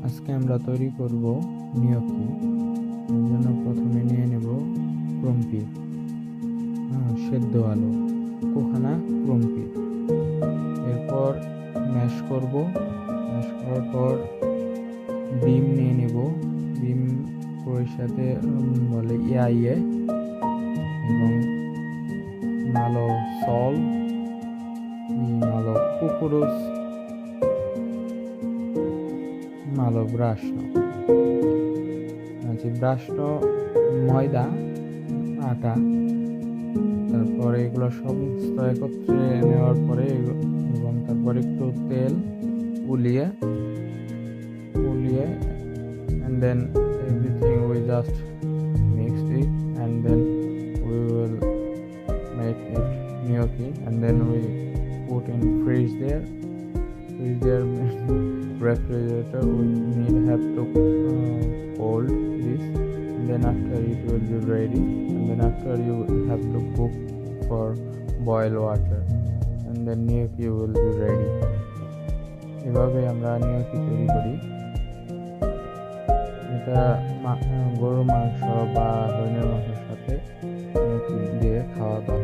আজকে আমরা তৈরি করব নিয়োকি। এর জন্য প্রথমে নিয়ে নেব ক্রুম্পি, সেদ্ধ আলু, কোখানা ক্রুম্পি। এরপর ম্যাশ করব। ম্যাশ করার পর ডিম নিয়ে নেব। ডিম ওর সাথে বলে ইয়ে এবং malo sol y malo cucuruz, malo brašno. Znači brašno, ময়দা, আটা, তারপরে এগুলো সমস্ত একত্রে নেওয়ার পরে এবং তারপর একটু তেল উলিয়ে and then everything we just mixed it and then we will make it gnocchi and then we put in fridge there refrigerator. We have to hold this and then after it will be ready and then after you have to cook for boil water and then gnocchi will be ready. এভাবে আমরা gnocchi তৈরি করি। এটা গরুর মাংস বা হরিণের মাংসের সাথে দিয়ে খাওয়া দাওয়া।